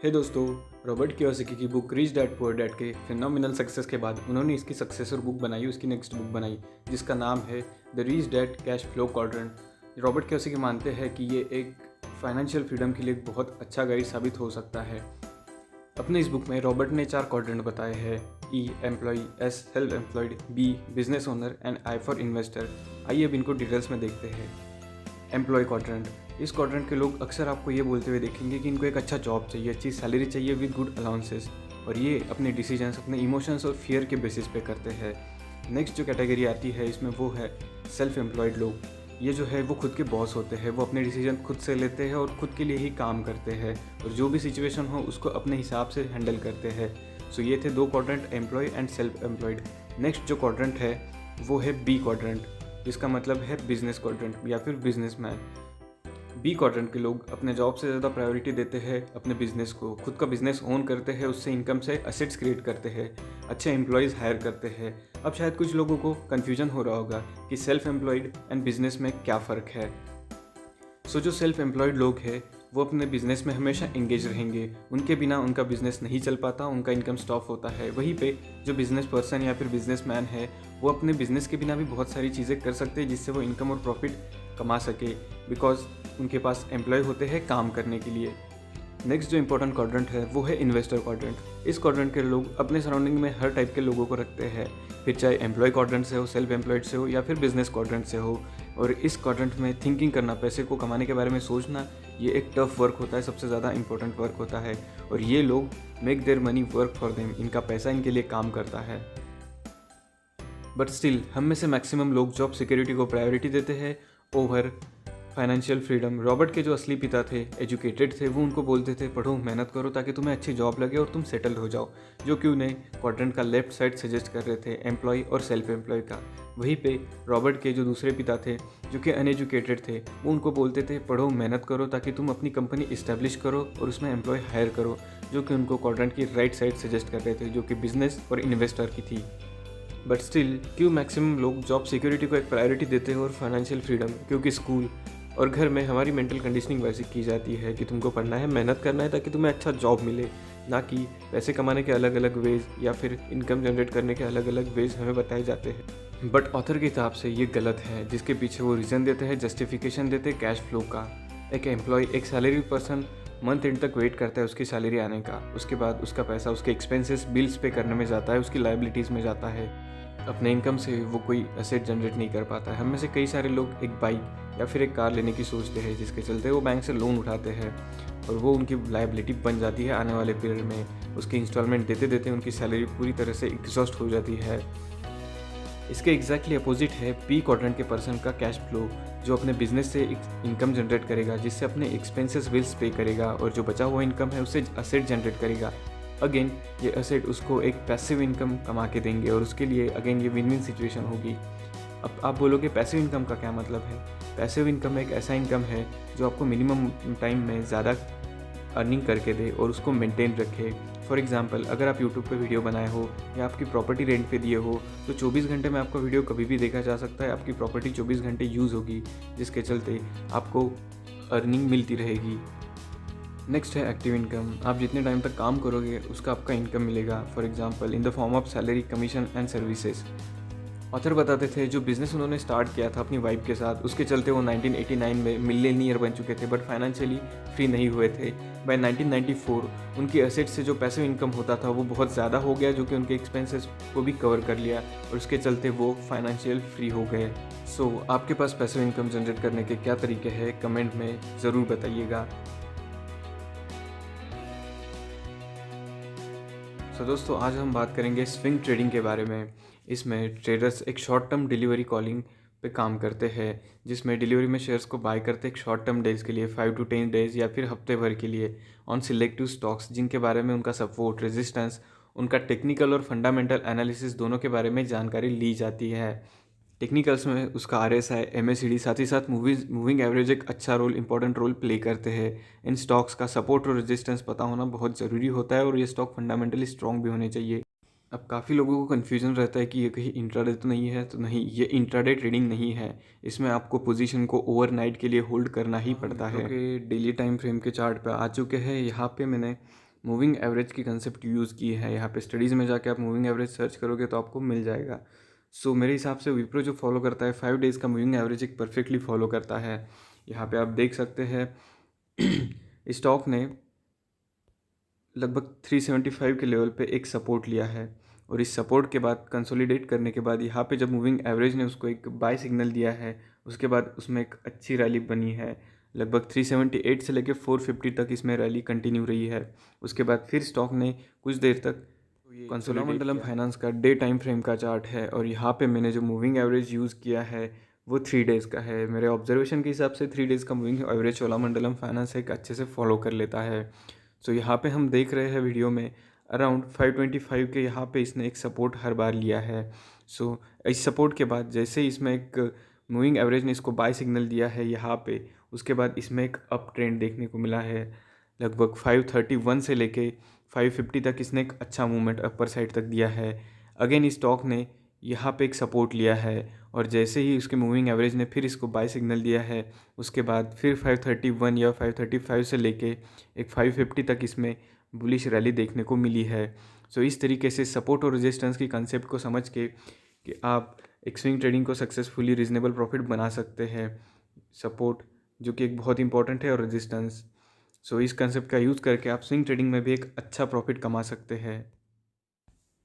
हे दोस्तों, Robert Kiyosaki की book rich dad poor dad के फिनोमिनल सक्सेस के बाद उन्होंने इसकी सक्सेसर बुक बनाई, उसकी नेक्स्ट बुक बनाई जिसका नाम है the rich dad cash flow quadrant. Robert Kiyosaki मानते हैं कि ये एक फाइनेंशियल फ्रीडम के लिए एक बहुत अच्छा गाइड साबित हो सकता है। अपने इस बुक में रॉबर्ट ने 4 क्वाड्रेंट बताए हैं: E employ, S self employed, B business owner and I for investor. आइए अब इनको डिटेल्स में देखते हैं। एम्प्लॉय क्वाड्रेंट, इस क्वाड्रेंट के लोग अक्सर आपको ये बोलते हुए देखेंगे कि इनको एक अच्छा जॉब चाहिए, अच्छी सैलरी चाहिए विद गुड अलाउंसेस, और ये अपने डिसीजंस अपने इमोशंस और फियर के बेसिस पे करते हैं। नेक्स्ट जो कैटेगरी आती है इसमें वो है सेल्फ एम्प्लॉयड लोग। ये जो है वो खुद के बॉस होते हैं, वो अपने डिसीजन खुद से लेते हैं और खुद के लिए ही काम करते हैं और जो भी सिचुएशन हो उसको अपने हिसाब से हैंडल करते हैं। सो ये थे 2 quadrant, employ and self employed. Next जो क्वाड्रेंट है वो है बी क्वाड्रेंट, जिसका मतलब है बिजनेस क्वाड्रेंट या फिर बिजनेसमैन। बी क्वाड्रेंट के लोग अपने जॉब से ज़्यादा प्रायोरिटी देते हैं अपने बिजनेस को, खुद का बिजनेस ओन करते हैं, उससे इनकम से असेट्स क्रिएट करते हैं, अच्छे एम्प्लॉयज़ हायर करते हैं। अब शायद कुछ लोगों को कन्फ्यूजन हो रहा होगा कि सेल्फ एम्प्लॉयड एंड बिजनेस में क्या फ़र्क है। सो जो सेल्फ एम्प्लॉयड लोग हैं वो अपने बिजनेस में हमेशा इंगेज रहेंगे, उनके बिना उनका बिजनेस नहीं चल पाता, उनका इनकम स्टॉप होता है। वहीं पे जो बिजनेस पर्सन या फिर बिजनेसमैन है वो अपने बिजनेस के बिना भी बहुत सारी चीज़ें कर सकते हैं जिससे वो इनकम और प्रॉफिट कमा सके, बिकॉज उनके पास एम्प्लॉय होते हैं काम करने के लिए। नेक्स्ट जो इंपॉर्टेंट क्वाड्रेंट है वो है इन्वेस्टर क्वाड्रेंट। इस क्वाड्रेंट के लोग अपने सराउंडिंग में हर टाइप के लोगों को रखते हैं, फिर चाहे एम्प्लॉय क्वाड्रेंट से हो, सेल्फ एम्प्लॉयड से हो या फिर बिजनेस क्वाड्रेंट से हो। और इस क्वाड्रेंट में थिंकिंग करना, पैसे को कमाने के बारे में सोचना, ये एक टफ वर्क होता है, सबसे ज़्यादा इंपॉर्टेंट वर्क होता है। और ये लोग make their money work for them, इनका पैसा इनके लिए काम करता है। बट स्टिल हम में से मैक्सिमम लोग जॉब सिक्योरिटी को प्रायोरिटी देते हैं ओवर फाइनेंशियल फ्रीडम। रॉबर्ट के जो असली पिता थे, एजुकेटेड थे, वो उनको बोलते थे पढ़ो, मेहनत करो ताकि तुम्हें अच्छी जॉब लगे और तुम सेटल हो जाओ, जो कि उन्हें क्वाड्रेंट का लेफ्ट साइड सजेस्ट कर रहे थे, एम्प्लॉय और सेल्फ एम्प्लॉय का। वहीं पे रॉबर्ट के जो दूसरे पिता थे जो कि अनएजुकेटेड थे, वो उनको बोलते थे पढ़ो, मेहनत करो ताकि तुम अपनी कंपनी इस्टेब्लिश करो और उसमें एम्प्लॉय हायर करो, जो कि उनको क्वाड्रेंट की राइट साइड सजेस्ट कर रहे थे, जो कि बिजनेस और इन्वेस्टर की थी। बट स्टिल क्यों मैक्सिमम लोग जॉब सिक्योरिटी को एक प्रायोरिटी देते हैं और फाइनेंशियल फ्रीडम? क्योंकि स्कूल और घर में हमारी मेंटल कंडीशनिंग वैसे की जाती है कि तुमको पढ़ना है, मेहनत करना है ताकि तुम्हें अच्छा जॉब मिले, ना कि पैसे कमाने के अलग अलग वेज या फिर इनकम जनरेट करने के अलग अलग वेज हमें बताए जाते हैं। बट ऑथर के हिसाब से ये गलत है, जिसके पीछे वो रीज़न देते हैं, जस्टिफिकेशन देते हैं कैश फ्लो का। एक एम्प्लॉय, एक सैलरी पर्सन मंथ एंड तक वेट करता है उसकी सैलरी आने का, उसके बाद उसका पैसा उसके एक्सपेंसेस बिल्स पे करने में जाता है, उसकी लाइबिलिटीज़ में जाता है। अपने इनकम से वो कोई एसेट जनरेट नहीं कर पाता है। हम में से कई सारे लोग एक बाइक या फिर एक कार लेने की सोचते हैं, जिसके चलते वो बैंक से लोन उठाते हैं और वो उनकी लायबिलिटी बन जाती है आने वाले पीरियड में। उसकी इंस्टॉलमेंट देते देते उनकी सैलरी पूरी तरह से एग्जॉस्ट हो जाती है। इसके एग्जैक्टली अपोजिट है बी क्वाड्रेंट के पर्सन का कैश फ्लो, जो अपने बिजनेस से इनकम जनरेट करेगा, जिससे अपने एक्सपेंसेस बिल्स पे करेगा और जो बचा हुआ इनकम है उससे असेट जनरेट करेगा। अगेन ये असेट उसको एक पैसिव इनकम कमा के देंगे और उसके लिए अगेन ये विन विन सिचुएशन होगी। अब आप बोलोगे पैसिव इनकम का क्या मतलब है? पैसिव इनकम एक ऐसा इनकम है जो आपको मिनिमम टाइम में ज़्यादा अर्निंग करके दे और उसको मेंटेन रखे। फॉर एग्जांपल, अगर आप यूट्यूब पे वीडियो बनाए हो या आपकी प्रॉपर्टी रेंट पे दिए हो तो 24 घंटे में आपका वीडियो कभी भी देखा जा सकता है, आपकी प्रॉपर्टी 24 घंटे यूज़ होगी, जिसके चलते आपको अर्निंग मिलती रहेगी। नेक्स्ट है एक्टिव इनकम। आप जितने टाइम तक काम करोगे उसका आपका इनकम मिलेगा, for example in the form of salary, commission and services. Author बताते थे जो बिज़नेस उन्होंने स्टार्ट किया था अपनी वाइफ के साथ, उसके चलते वो 1989 में मिलियनियर बन चुके थे, बट फाइनेंशियली फ्री नहीं हुए थे। बाय 1994 उनकी एसेट से जो पैसिव इनकम होता था वो बहुत ज़्यादा हो गया, जो कि उनके एक्सपेंसेस को भी कवर कर लिया और उसके चलते वो फाइनेंशियल फ्री हो गए। सो आपके पास पैसिव इनकम जनरेट करने के क्या तरीके हैं, कमेंट में ज़रूर बताइएगा। सो दोस्तों, आज हम बात करेंगे स्विंग ट्रेडिंग के बारे में। इसमें ट्रेडर्स एक शॉर्ट टर्म डिलीवरी कॉलिंग पे काम करते हैं, जिसमें डिलीवरी में शेयर्स को बाय करते हैं एक शॉर्ट टर्म डेज के लिए, 5 to 10 डेज या फिर हफ्ते भर के लिए, ऑन सिलेक्टिव स्टॉक्स, जिनके बारे में उनका सपोर्ट, रेजिस्टेंस, उनका टेक्निकल और फंडामेंटल एनालिसिस दोनों के बारे में जानकारी ली जाती है। टेक्निकल्स में उसका RSI, MACD, साथ ही साथ मूविंग एवरेज एक अच्छा रोल, इंपॉर्टेंट रोल प्ले करते हैं। इन स्टॉक्स का सपोर्ट और रेजिस्टेंस पता होना बहुत ज़रूरी होता है और ये स्टॉक फंडामेंटली स्ट्रॉन्ग भी होने चाहिए। अब काफ़ी लोगों को कन्फ्यूजन रहता है कि ये कहीं इंट्राडे तो नहीं है, तो नहीं, ये इंट्राडे ट्रेडिंग नहीं है। इसमें आपको पोजीशन को ओवरनाइट के लिए होल्ड करना ही पड़ता है। डेली टाइम फ्रेम के चार्ट पे आ चुके हैं। यहाँ पे मैंने मूविंग एवरेज की कंसेप्ट यूज़ की है। यहाँ पे स्टडीज़ में जाके आप मूविंग एवरेज सर्च करोगे तो आपको मिल जाएगा। सो मेरे हिसाब से विप्रो जो फॉलो करता है 5 डेज़ का मूविंग एवरेज एक परफेक्टली फॉलो करता है। यहाँ पे आप देख सकते हैं स्टॉक ने लगभग 375 के लेवल पे एक सपोर्ट लिया है और इस सपोर्ट के बाद कंसोलिडेट करने के बाद यहाँ पे जब मूविंग एवरेज ने उसको एक बाय सिग्नल दिया है, उसके बाद उसमें एक अच्छी रैली बनी है। लगभग 378 से लेकर 450 तक इसमें रैली कंटिन्यू रही है। उसके बाद फिर स्टॉक ने कुछ देर तक चोलामंडलम फाइनेंस का डे टाइम फ्रेम का चार्ट है और यहाँ पे मैंने जो मूविंग एवरेज यूज़ किया है वो 3 डेज़ का है। मेरे ऑब्जर्वेशन के हिसाब से 3 डेज़ का मूविंग एवरेज चोलामंडलम फाइनेंस एक अच्छे से फॉलो कर लेता है। सो यहाँ पे हम देख रहे हैं वीडियो में अराउंड 525 के यहाँ पे इसने एक सपोर्ट हर बार लिया है। सो इस सपोर्ट के बाद जैसे ही इसमें एक मूविंग एवरेज ने इसको बाय सिग्नल दिया है यहाँ पे, उसके बाद इसमें एक अप ट्रेंड देखने को मिला है। लगभग 531 से लेके 550 तक इसने एक अच्छा मूवमेंट अपर साइड तक दिया है। अगेन स्टॉक ने यहाँ पे एक सपोर्ट लिया है और जैसे ही उसके मूविंग एवरेज ने फिर इसको बाय सिग्नल दिया है, उसके बाद फिर 531 या 535 से लेके एक 550 तक इसमें बुलिश रैली देखने को मिली है। सो इस तरीके से सपोर्ट और रेजिस्टेंस की कंसेप्ट को समझ के कि आप एक स्विंग ट्रेडिंग को सक्सेसफुली रीजनेबल प्रॉफिट बना सकते हैं। सपोर्ट जो कि एक बहुत इंपॉर्टेंट है और रेजिस्टेंस, सो इस कंसेप्ट का यूज़ करके आप स्विंग ट्रेडिंग में भी एक अच्छा प्रॉफिट कमा सकते हैं।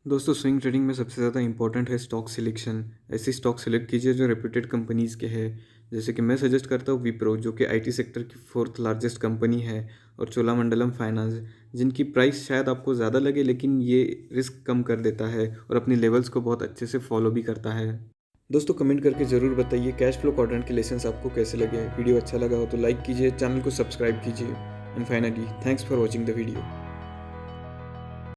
दोस्तों स्विंग ट्रेडिंग में सबसे ज़्यादा इंपॉर्टेंट है स्टॉक सिलेक्शन। ऐसी स्टॉक सिलेक्ट कीजिए जो रेप्यूटेड कंपनीज़ के हैं, जैसे कि मैं सजेस्ट करता हूँ विप्रो जो कि आईटी सेक्टर की 4th लार्जेस्ट कंपनी है, और चोलामंडलम फाइनेंस जिनकी प्राइस शायद आपको ज़्यादा लगे लेकिन ये रिस्क कम कर देता है और अपनी लेवल्स को बहुत अच्छे से फॉलो भी करता है। दोस्तों कमेंट करके ज़रूर बताइए कैश फ्लो क्वाड्रेंट के लेसन्स आपको कैसे लगे। वीडियो अच्छा लगा हो तो लाइक कीजिए, चैनल को सब्सक्राइब कीजिए, and finally thanks for watching the video.